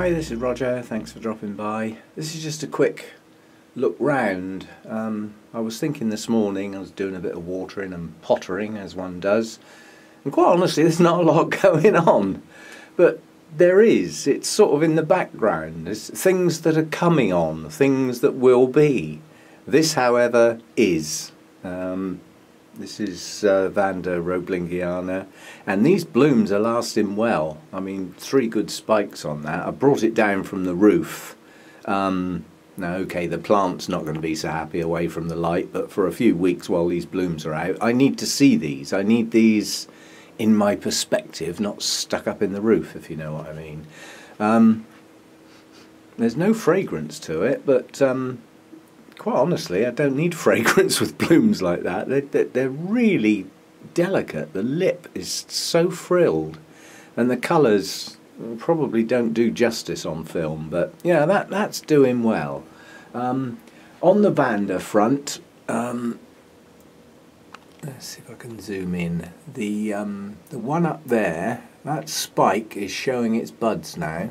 Hi, this is Roger, thanks for dropping by. This is just a quick look round. I was thinking this morning, I was doing a bit of watering and pottering as one does, and quite honestly there's not a lot going on, but there is. It's sort of in the background. There's things that are coming on, things that will be. This however is. This is Vanda roeblingiana, and these blooms are lasting well. I mean, 3 good spikes on that. I brought it down from the roof. Now okay, the plant's not going to be so happy away from the light, but for a few weeks while these blooms are out, I need to see these. I need these in my perspective, not stuck up in the roof, if you know what I mean. There's no fragrance to it, but quite honestly, I don't need fragrance with blooms like that. They're really delicate. The lip is so frilled, and the colours probably don't do justice on film, but yeah, that's doing well. On the Vanda front, let's see if I can zoom in. The one up there, that spike is showing its buds now.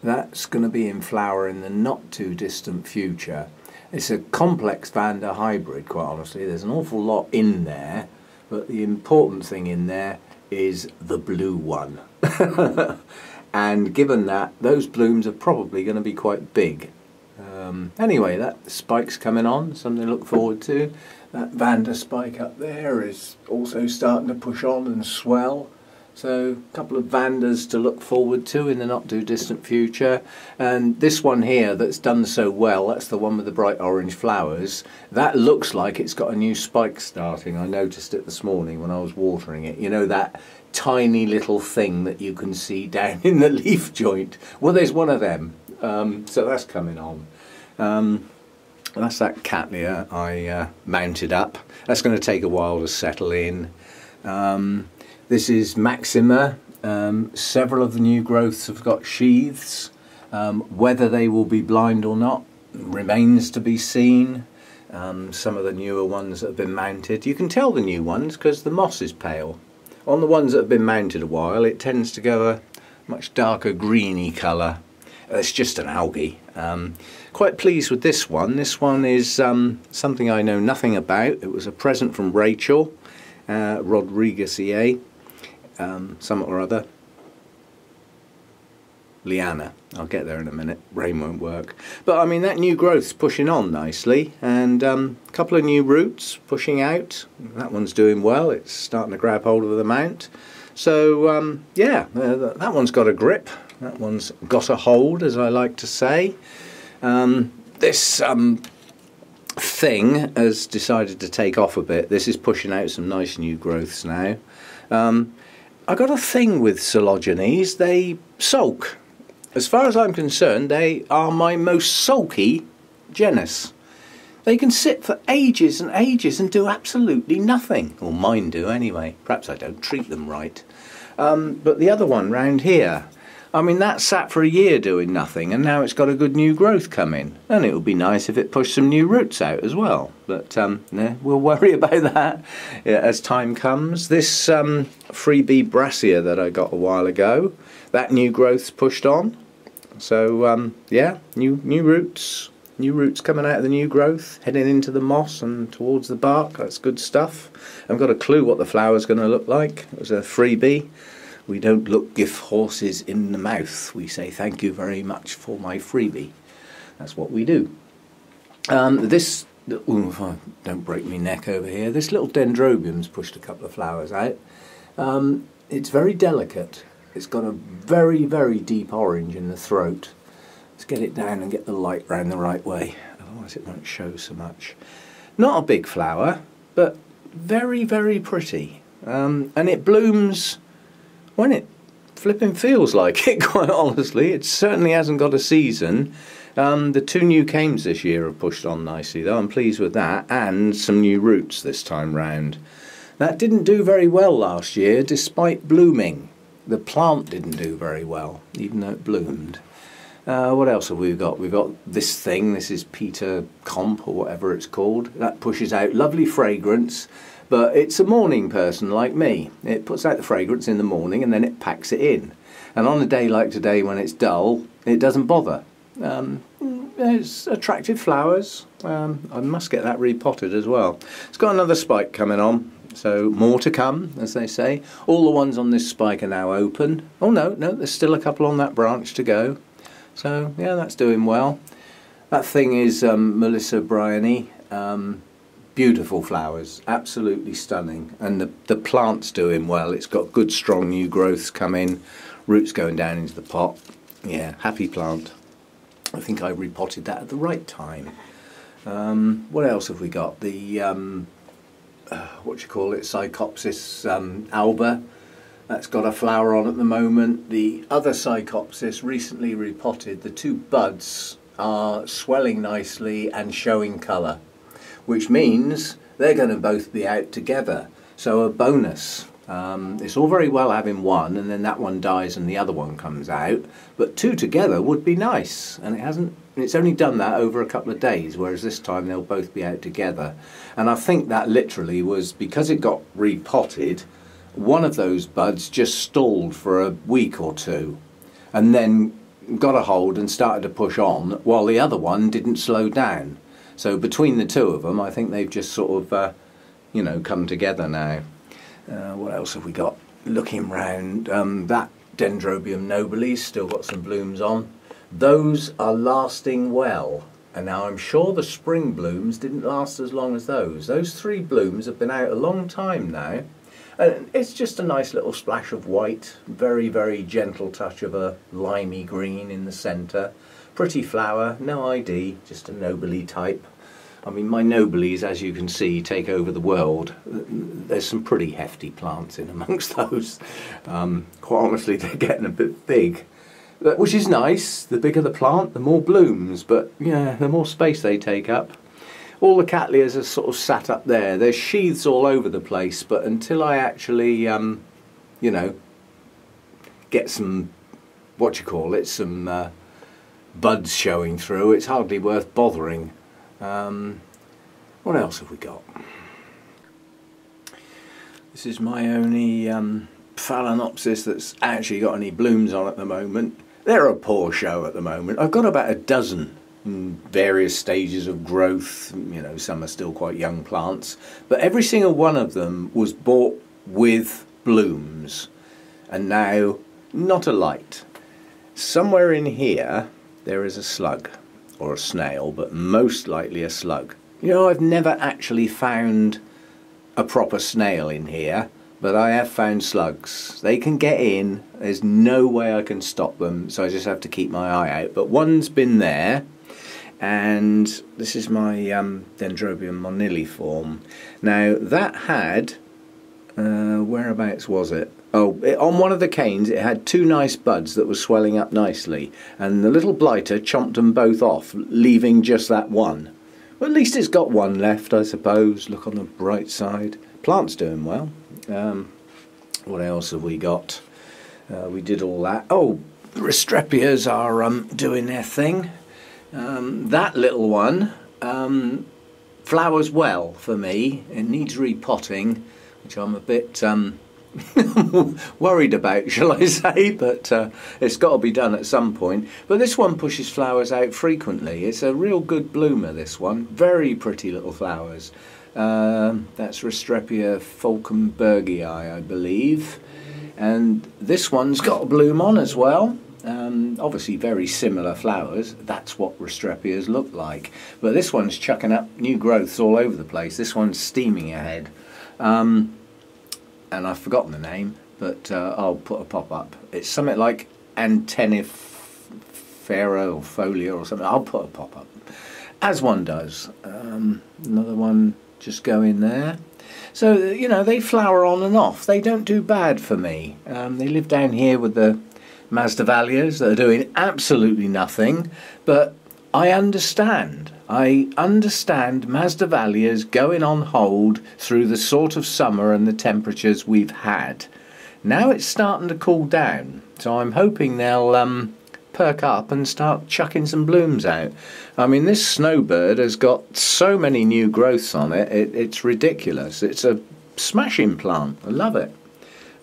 That's going to be in flower in the not too distant future. It's a complex Vanda hybrid, quite honestly. There's an awful lot in there, but the important thing in there is the blue one. And given that, those blooms are probably going to be quite big. Anyway, that spike's coming on, something to look forward to. That Vanda spike up there is also starting to push on and swell. So a couple of Vandas to look forward to in the not too distant future. And this one here that's done so well, that's the one with the bright orange flowers. That looks like it's got a new spike starting. I noticed it this morning when I was watering it. You know, that tiny little thing that you can see down in the leaf joint? Well, there's one of them. So that's coming on. That's that Cattleya I mounted up. That's going to take a while to settle in. This is Maxima. Several of the new growths have got sheaths. Whether they will be blind or not remains to be seen. Some of the newer ones that have been mounted, you can tell the new ones because the moss is pale. On the ones that have been mounted a while, it tends to go a much darker greeny colour. It's just an algae. Quite pleased with this one. This one is something I know nothing about. It was a present from Rachel Rodriguez, something or other. Liana. I'll get there in a minute. Brain won't work. But I mean, that new growth's pushing on nicely, and a couple of new roots pushing out. That one's doing well. It's starting to grab hold of the mount. So yeah, that one's got a grip. That one's got a hold, as I like to say. This thing has decided to take off a bit. This is pushing out some nice new growths now. I got a thing with Coelogynes. They sulk. As far as I'm concerned, they are my most sulky genus. They can sit for ages and ages and do absolutely nothing. Or mine do anyway. Perhaps I don't treat them right. But the other one round here, I mean, that sat for a year doing nothing, and now it's got a good new growth coming. And it would be nice if it pushed some new roots out as well. But yeah, we'll worry about that as time comes. This freebie Brassia that I got a while ago, that new growth's pushed on. So yeah, new roots. New roots coming out of the new growth, heading into the moss and towards the bark. That's good stuff. I haven't got a clue what the flower's going to look like. It was a freebie. We don't look gift horses in the mouth. We say thank you very much for my freebie. That's what we do. This, ooh, don't break me neck over here. This little Dendrobium's pushed a couple of flowers out. It's very delicate. It's got a very, very deep orange in the throat. Let's get it down and get the light round the right way. Otherwise it won't show so much. Not a big flower, but very, very pretty. And it blooms when it flipping feels like it, quite honestly. It certainly hasn't got a season. The 2 new cames this year have pushed on nicely though. I'm pleased with that, and some new roots this time round. That didn't do very well last year despite blooming. The plant didn't do very well, even though it bloomed. What else have we got? We've got this thing. This is Peter Komp, or whatever it's called. That pushes out lovely fragrance, but it's a morning person like me. It puts out the fragrance in the morning and then it packs it in. And on a day like today when it's dull, it doesn't bother. It's attractive flowers. I must get that repotted as well. It's got another spike coming on, so more to come, as they say. All the ones on this spike are now open. Oh no, there's still a couple on that branch to go. So yeah, that's doing well. That thing is Melissa Bryony. Beautiful flowers, absolutely stunning, and the plant's doing well. It's got good strong new growths coming, roots going down into the pot. Yeah, happy plant. I think I repotted that at the right time. What else have we got? The Psychopsis alba. That's got a flower on at the moment. The other Psychopsis, recently repotted. The two buds are swelling nicely and showing colour, which means they're going to both be out together. So a bonus. It's all very well having one and then that one dies and the other one comes out, but two together would be nice, and it's only done that over a couple of days, whereas this time they'll both be out together. And I think that literally was because it got repotted. One of those buds just stalled for a week or two and then got a hold and started to push on, while the other one didn't slow down. So between the two of them, I think they've just sort of come together now. What else have we got? Looking round, that Dendrobium nobilis still got some blooms on. Those are lasting well, and now I'm sure the spring blooms didn't last as long as those. Those three blooms have been out a long time now, and it's just a nice little splash of white, very, very gentle touch of a limey green in the centre. Pretty flower, no ID, just a nobili type. I mean, my nobilis, as you can see, take over the world. There's some pretty hefty plants in amongst those. Quite honestly, they're getting a bit big, which is nice. The bigger the plant, the more blooms, but yeah, the more space they take up. All the Cattleyas are sort of sat up there. There's sheaths all over the place, but until I actually, get some, some buds showing through, it's hardly worth bothering. What else have we got? This is my only Phalaenopsis that's actually got any blooms on at the moment. They're a poor show at the moment. I've got about a dozen in various stages of growth. Some are still quite young plants, but every single one of them was bought with blooms, and now not a light. Somewhere in here there is a slug, or a snail, but most likely a slug. I've never actually found a proper snail in here, but I have found slugs. They can get in, there's no way I can stop them, so I just have to keep my eye out. But one's been there, and this is my Dendrobium moniliform. Now that had, whereabouts was it? On one of the canes it had two nice buds that were swelling up nicely, and the little blighter chomped them both off, leaving just that one. Well, at least it's got one left, I suppose. Look on the bright side. Plant's doing well. What else have we got? We did all that. Oh, the Restrepias are doing their thing. That little one flowers well for me. It needs repotting, which I'm a bit worried about, shall I say, but it's got to be done at some point. But this one pushes flowers out frequently. It's a real good bloomer, this one. Very pretty little flowers. That's Restrepia falkenbergii, I believe. And this one's got a bloom on as well. Obviously very similar flowers. That's what Restrepias look like. But this one's chucking up new growths all over the place. This one's steaming ahead. And I've forgotten the name, but I'll put a pop-up. It's something like Antennifara or folia or something. I'll put a pop-up, as one does. Another one just going there. So, they flower on and off. They don't do bad for me. They live down here with the Masdevallias that are doing absolutely nothing, but I understand. I understand Masdevallias going on hold through the sort of summer and the temperatures we've had. Now it's starting to cool down, so I'm hoping they'll perk up and start chucking some blooms out. I mean, this snowbird has got so many new growths on it, it's ridiculous. It's a smashing plant. I love it.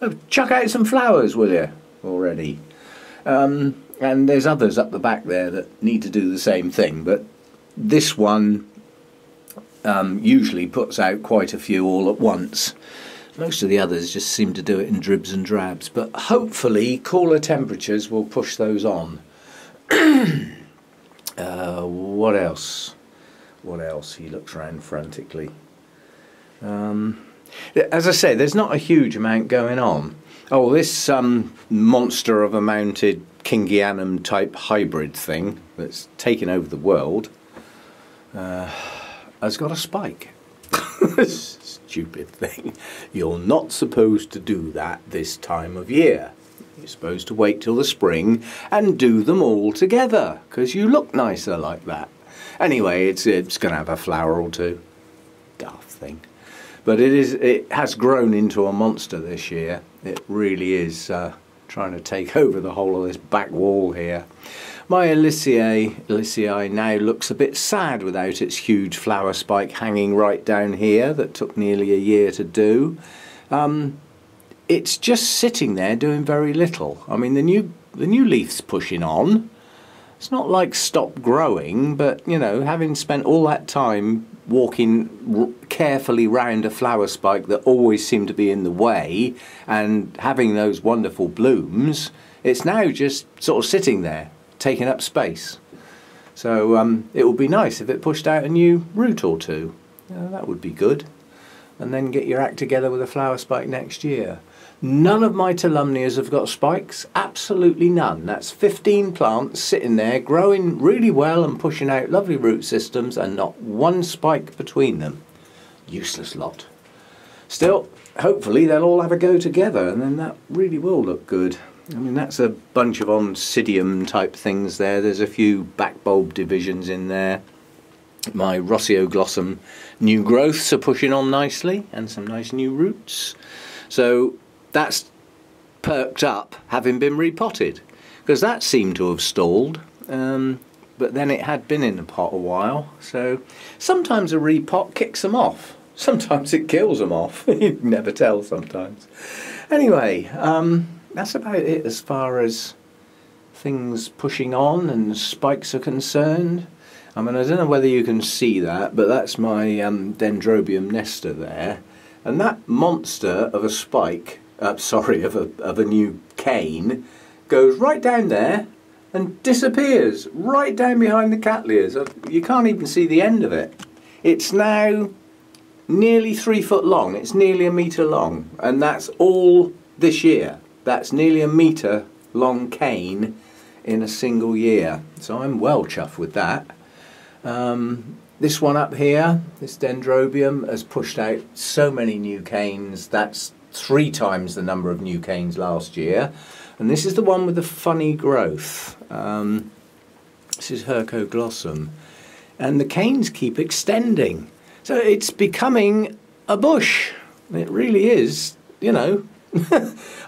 Oh, chuck out some flowers, will you, already? and there's others up the back there that need to do the same thing, but this one usually puts out quite a few all at once. Most of the others just seem to do it in dribs and drabs, but hopefully cooler temperatures will push those on. What else? What else? He looks around frantically. As I say, there's not a huge amount going on. Oh, this monster of a mounted Kingianum type hybrid thing that's taken over the world has got a spike. Stupid thing. You're not supposed to do that this time of year. You're supposed to wait till the spring and do them all together, because you look nicer like that. Anyway, it's going to have a flower or two. Daft thing. But it has grown into a monster this year. It really is trying to take over the whole of this back wall here. My ellisii now looks a bit sad without its huge flower spike hanging right down here that took nearly a year to do. It's just sitting there doing very little. I mean, the new leaf's pushing on. It's not like stop growing, but you know, having spent all that time walking carefully round a flower spike that always seemed to be in the way and having those wonderful blooms, it's now just sort of sitting there taking up space. So it would be nice if it pushed out a new root or two. That would be good. And then get your act together with a flower spike next year. None of my Tolumnias have got spikes, absolutely none. That's 15 plants sitting there growing really well and pushing out lovely root systems and not one spike between them. Useless lot. Still, hopefully they'll all have a go together and then that really will look good. I mean, that's a bunch of Oncidium type things there. There's a few back bulb divisions in there. My Roseoglossum new growths are pushing on nicely and some nice new roots. So that's perked up having been repotted, because that seemed to have stalled, but then it had been in the pot a while. So sometimes a repot kicks them off, sometimes it kills them off. You can never tell sometimes. Anyway, that's about it as far as things pushing on and spikes are concerned. I mean, I don't know whether you can see that, but that's my Dendrobium nester there, and that monster of a spike, of a new cane, goes right down there and disappears right down behind the Cattleyas. You can't even see the end of it. It's now nearly 3 foot long. It's nearly a metre long, and that's all this year. That's nearly a metre long cane in a single year. So I'm well chuffed with that. This one up here, this Dendrobium, has pushed out so many new canes. That's 3 times the number of new canes last year. And this is the one with the funny growth. This is hercoglossum. And the canes keep extending. So it's becoming a bush. It really is, you know.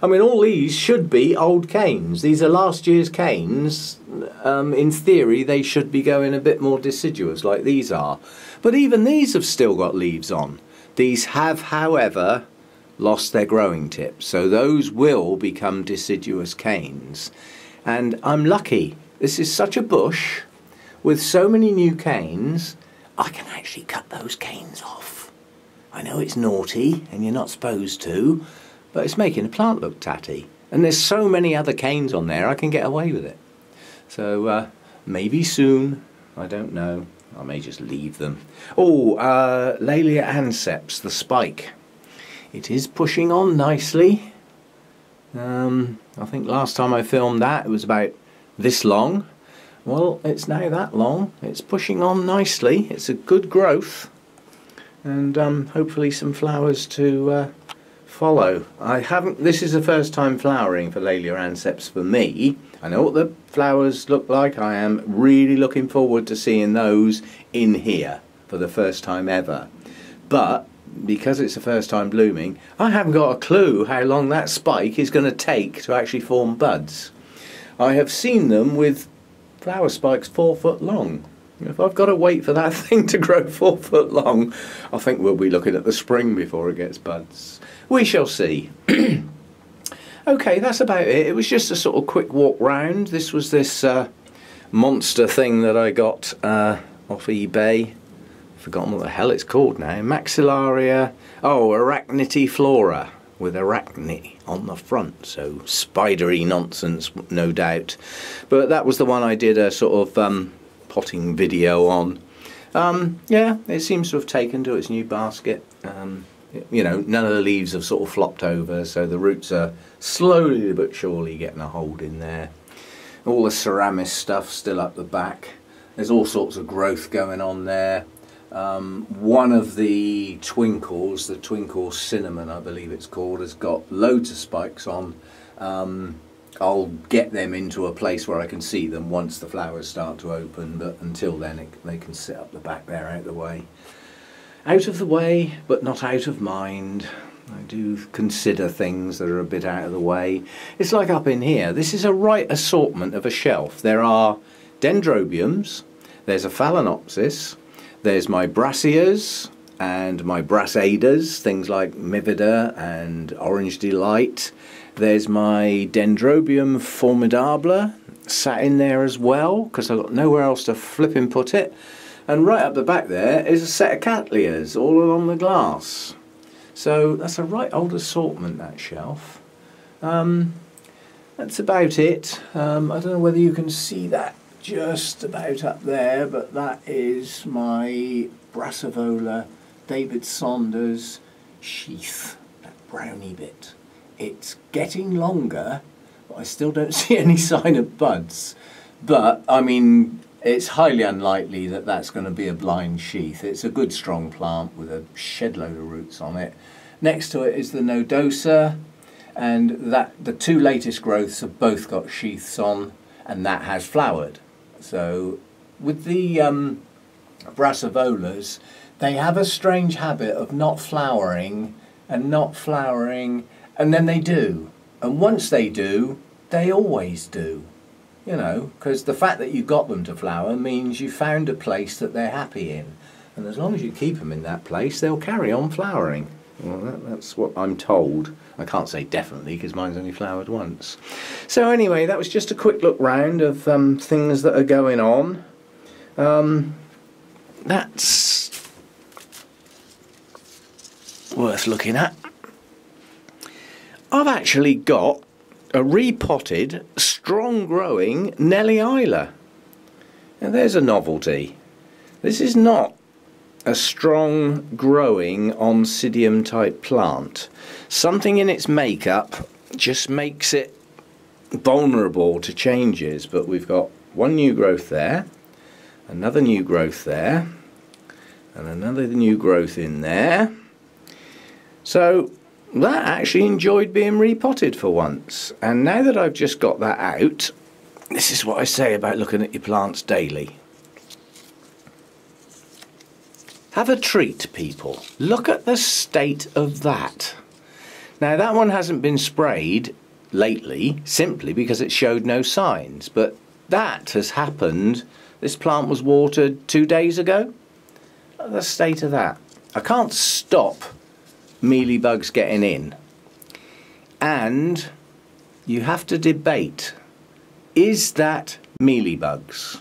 I mean, all these should be old canes. These are last year's canes. In theory, they should be going a bit more deciduous like these are. But even these have still got leaves on. These have, however, lost their growing tips. So those will become deciduous canes. And I'm lucky. This is such a bush with so many new canes, I can actually cut those canes off. I know it's naughty and you're not supposed to, but it's making the plant look tatty. And there's so many other canes on there, I can get away with it. So maybe soon, I don't know. I may just leave them. Oh, Laelia anceps, the spike. It is pushing on nicely. I think last time I filmed that, it was about this long. Well, it's now that long. It's pushing on nicely. It's a good growth. And hopefully some flowers to follow. This is the first time flowering for Laelia anceps for me. I know what the flowers look like. I am really looking forward to seeing those in here for the first time ever. But because it's the first time blooming, I haven't got a clue how long that spike is going to take to actually form buds. I have seen them with flower spikes 4 foot long. If I've got to wait for that thing to grow 4 foot long, I think we'll be looking at the spring before it gets buds. We shall see. Okay, that's about it. It was just a sort of quick walk round. This was this monster thing that I got off eBay. Forgotten what the hell it's called now. Maxillaria, Arachnifera, with arachne on the front, so spidery nonsense, no doubt. But that was the one I did a sort of potting video on. Yeah, it seems to have taken to its new basket. You know, none of the leaves have sort of flopped over, so the roots are slowly but surely getting a hold in there. All the Ceramis stuff still up the back. There's all sorts of growth going on there. One of the twinkles, the twinkle cinnamon I believe it's called, has got loads of spikes on. I'll get them into a place where I can see them once the flowers start to open, but until then they can sit up the back there out of the way. Out of the way, but not out of mind. I do consider things that are a bit out of the way. It's like up in here. This is a right assortment of a shelf. There are Dendrobiums, there's a Phalaenopsis, there's my Brassias and my Brassadas, things like Mivida and Orange Delight. There's my Dendrobium formidable sat in there as well, because I've got nowhere else to flipping put it. And right up the back there is a set of Cattleyas all along the glass. So that's a right old assortment, that shelf. That's about it. I don't know whether you can see that just about up there, but that is my Brassivola David Saunders sheath, that browny bit. It's getting longer, but I still don't see any sign of buds. But, I mean, it's highly unlikely that that's going to be a blind sheath. It's a good strong plant with a shed load of roots on it. Next to it is the Nodosa, and the two latest growths have both got sheaths on, and that has flowered. So with the Brassivolas, they have a strange habit of not flowering, and then they do. And once they do, they always do. You know, because the fact that you got them to flower means you found a place that they're happy in. And as long as you keep them in that place, they'll carry on flowering. Well, that's what I'm told. I can't say definitely because mine's only flowered once. So anyway, that was just a quick look round of things that are going on. That's worth looking at. I've actually got a repotted, strong-growing Nellie-Isla. Now there's a novelty. This is not a strong-growing Oncidium-type plant. Something in its makeup just makes it vulnerable to changes, but we've got one new growth there, another new growth there, and another new growth in there. So that actually enjoyed being repotted for once, and now that I've just got that out, this is what I say about looking at your plants daily. Have a treat, people. Look at the state of that. Now that one hasn't been sprayed lately simply because it showed no signs, but that has happened. This plant was watered 2 days ago. Look at the state of that. I can't stop mealybugs getting in, and you have to debate, is that mealybugs?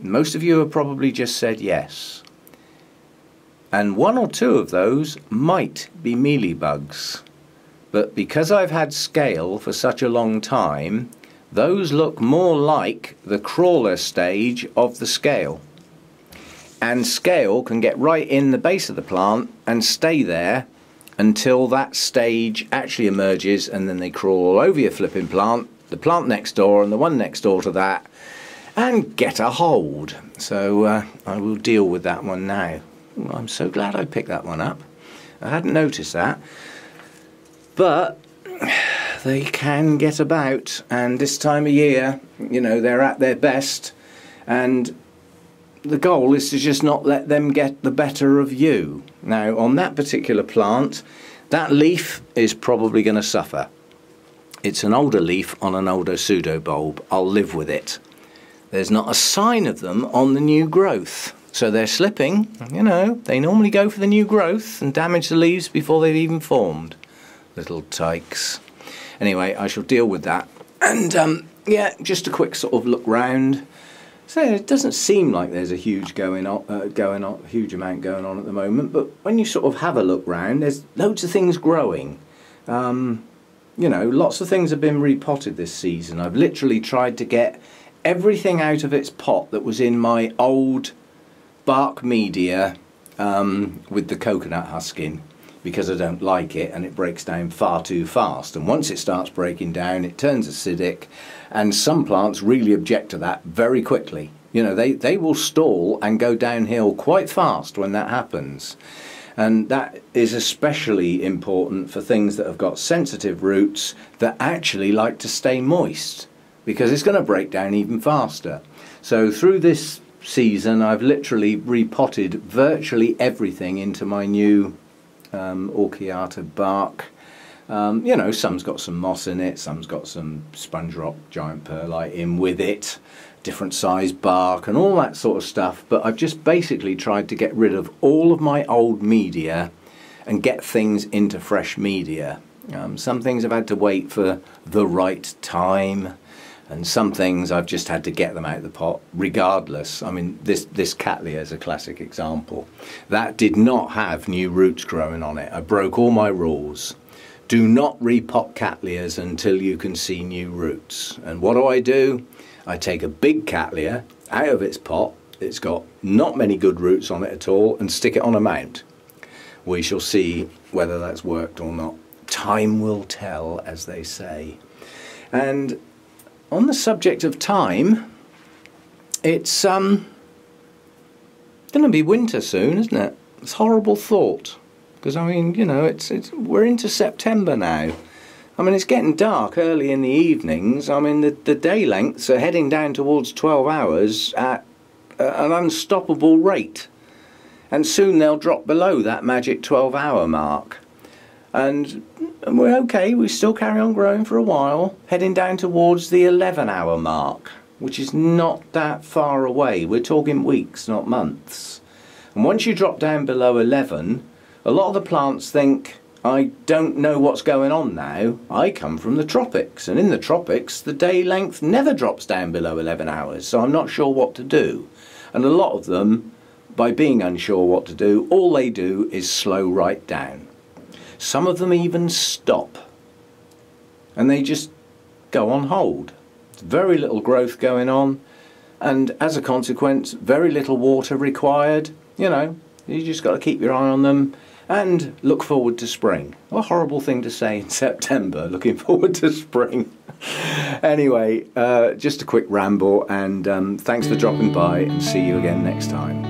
Most of you have probably just said yes, and one or two of those might be mealybugs, but because I've had scale for such a long time, those look more like the crawler stage of the scale. And scale can get right in the base of the plant and stay there until that stage actually emerges, and then they crawl all over your flipping plant, the plant next door and the one next door to that, and get a hold. So I will deal with that one now. I'm so glad I picked that one up. I hadn't noticed that. But they can get about, and this time of year, you know, they're at their best, and the goal is to just not let them get the better of you. Now on that particular plant, that leaf is probably going to suffer. It's an older leaf on an older pseudobulb. I'll live with it. There's not a sign of them on the new growth, so they're slipping. You know, they normally go for the new growth and damage the leaves before they've even formed. little tykes. Anyway, I shall deal with that. And yeah, just a quick sort of look round. So it doesn't seem like there's a huge huge amount going on at the moment, but when you sort of have a look round, there's loads of things growing. You know, lots of things have been repotted this season. I've literally tried to get everything out of its pot that was in my old bark media with the coconut husking, because I don't like it and it breaks down far too fast. And once it starts breaking down, it turns acidic, and some plants really object to that very quickly. You know, they will stall and go downhill quite fast when that happens. And that is especially important for things that have got sensitive roots that actually like to stay moist, because it's going to break down even faster. So through this season, I've literally repotted virtually everything into my new Orchiata bark. You know, some's got some moss in it, some's got some sponge rock giant perlite in with it, different size bark and all that sort of stuff. But I've just basically tried to get rid of all of my old media and get things into fresh media. Some things I've had to wait for the right time, and some things I've just had to get them out of the pot regardless. I mean, this Cattleya is a classic example. That did not have new roots growing on it. I broke all my rules. Do not repot Cattleyas until you can see new roots. And what do? I take a big Cattleya out of its pot, it's got not many good roots on it at all, and stick it on a mount. We shall see whether that's worked or not. Time will tell, as they say. And on the subject of time, it's going to be winter soon, isn't it? It's a horrible thought, because I mean, you know, we're into September now. I mean, it's getting dark early in the evenings. I mean, the day lengths are heading down towards 12 hours at an unstoppable rate. And soon they'll drop below that magic 12-hour mark. And we're okay, we still carry on growing for a while, heading down towards the 11-hour mark, which is not that far away. We're talking weeks, not months. And once you drop down below 11, a lot of the plants think, I don't know what's going on now. I come from the tropics, and in the tropics the day length never drops down below 11 hours, so I'm not sure what to do. And a lot of them, by being unsure what to do, all they do is slow right down. Some of them even stop, and they just go on hold. Very little growth going on, and as a consequence, very little water required. You know, you just got to keep your eye on them and look forward to spring. What a horrible thing to say in September, looking forward to spring. Anyway, just a quick ramble, and thanks for dropping by, and see you again next time.